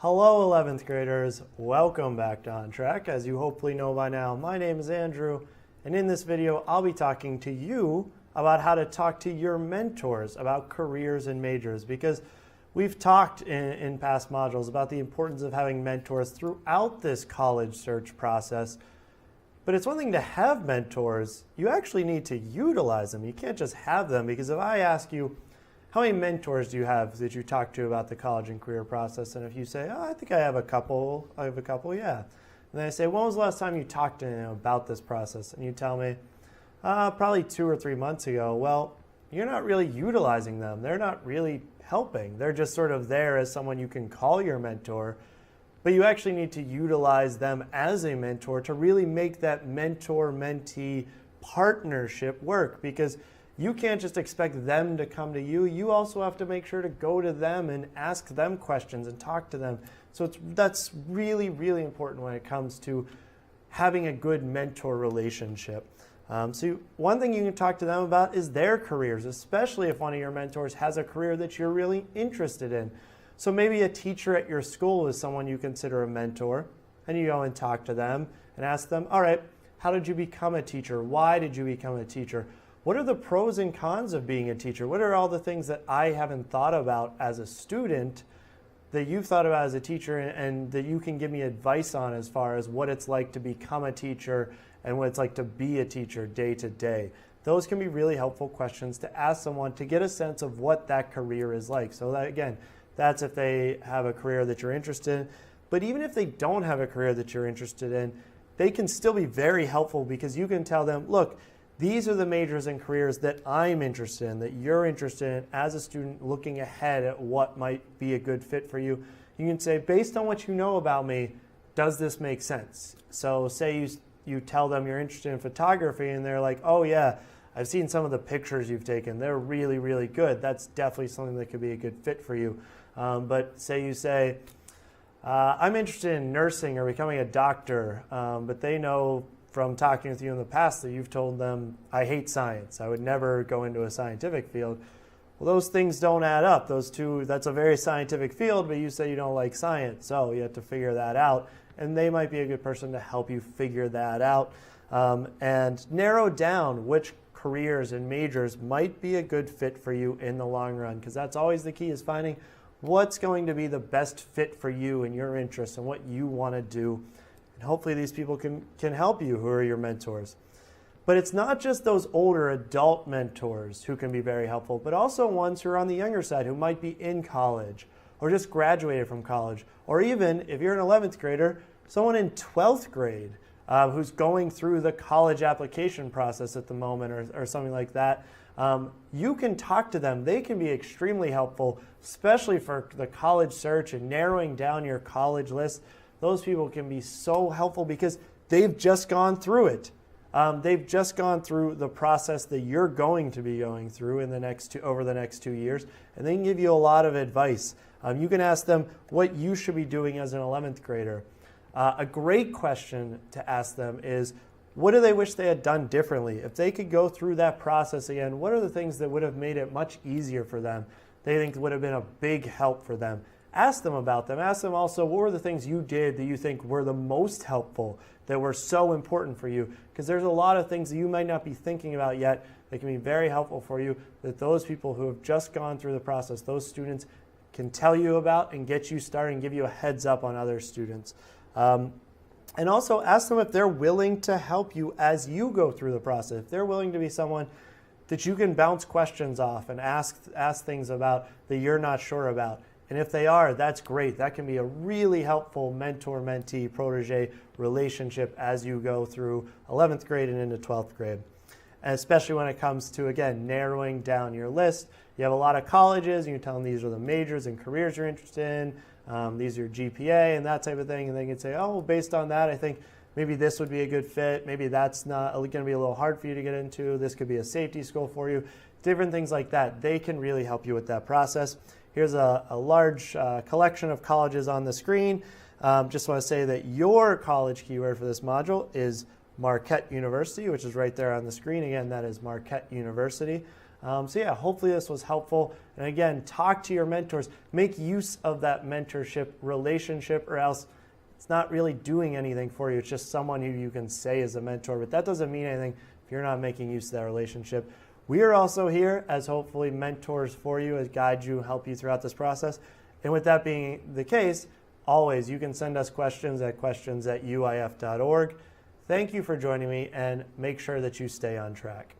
Hello 11th graders, welcome back to OnTrack. As you hopefully know by now, my name is Andrew, and in this video I'll be talking to you about how to talk to your mentors about careers and majors, because we've talked in past modules about the importance of having mentors throughout this college search process. But it's one thing to have mentors, you actually need to utilize them. You can't just have them, because if I ask you, how many mentors do you have that you talk to about the college and career process? And if you say, oh, I think I have a couple, yeah. And then I say, when was the last time you talked to them about this process? And you tell me, probably 2 or 3 months ago. Well, you're not really utilizing them. They're not really helping. They're just sort of there as someone you can call your mentor, but you actually need to utilize them as a mentor to really make that mentor-mentee partnership work, because you can't just expect them to come to you. You also have to make sure to go to them and ask them questions and talk to them. So that's really, really important when it comes to having a good mentor relationship. One thing you can talk to them about is their careers, especially if one of your mentors has a career that you're really interested in. So maybe a teacher at your school is someone you consider a mentor, and you go and talk to them and ask them, all right, how did you become a teacher? Why did you become a teacher? What are the pros and cons of being a teacher? What are all the things that I haven't thought about as a student that you've thought about as a teacher, and that you can give me advice on as far as what it's like to become a teacher and what it's like to be a teacher day to day? Those can be really helpful questions to ask someone to get a sense of what that career is like. So that, again, that's if they have a career that you're interested in. But even if they don't have a career that you're interested in, they can still be very helpful, because you can tell them, look, these are the majors and careers that I'm interested in, that you're interested in as a student looking ahead at what might be a good fit for you. You can say, based on what you know about me, does this make sense? So say you tell them you're interested in photography, and they're like, oh yeah, I've seen some of the pictures you've taken. They're really, really good. That's definitely something that could be a good fit for you. But say you say, I'm interested in nursing or becoming a doctor, but they know from talking with you in the past that you've told them, I hate science. I would never go into a scientific field. Well, those things don't add up. Those two, that's a very scientific field, but you say you don't like science. So you have to figure that out. And they might be a good person to help you figure that out and narrow down which careers and majors might be a good fit for you in the long run. Because that's always the key, is finding what's going to be the best fit for you and your interests and what you want to do. And hopefully these people can help you, who are your mentors. But it's not just those older adult mentors who can be very helpful, but also ones who are on the younger side, who might be in college or just graduated from college. Or even, if you're an 11th grader, someone in 12th grade who's going through the college application process at the moment, or something like that. You can talk to them. They can be extremely helpful, especially for the college search and narrowing down your college list. Those people can be so helpful because they've just gone through it. They've just gone through the process that you're going to be going through over the next 2 years, and they can give you a lot of advice. You can ask them what you should be doing as an 11th grader. A great question to ask them is, what do they wish they had done differently? If they could go through that process again, what are the things that would have made it much easier for them? They think would have been a big help for them. Ask them about them. Ask them also, what were the things you did that you think were the most helpful, that were so important for you? Because there's a lot of things that you might not be thinking about yet that can be very helpful for you, that those people who have just gone through the process, those students, can tell you about and get you started and give you a heads up on other students. And also ask them if they're willing to help you as you go through the process. If they're willing to be someone that you can bounce questions off and ask things about that you're not sure about. And if they are, that's great. That can be a really helpful mentor-mentee, protege relationship as you go through 11th grade and into 12th grade. And especially when it comes to, again, narrowing down your list. You have a lot of colleges, and you tell them these are the majors and careers you're interested in. These are your GPA and that type of thing. And they can say, oh, well, based on that, I think maybe this would be a good fit. Maybe that's not going to be a little hard for you to get into. This could be a safety school for you. Different things like that. They can really help you with that process. Here's a large collection of colleges on the screen. Just want to say that your college keyword for this module is Marquette University, which is right there on the screen. Again, that is Marquette University. So yeah, hopefully this was helpful. And again, talk to your mentors. Make use of that mentorship relationship, or else it's not really doing anything for you. It's just someone who you can say is a mentor, but that doesn't mean anything if you're not making use of that relationship. We are also here as hopefully mentors for you, as guide you, help you throughout this process. And with that being the case, always, you can send us questions at questions@uif.org. Thank you for joining me, and make sure that you stay on track.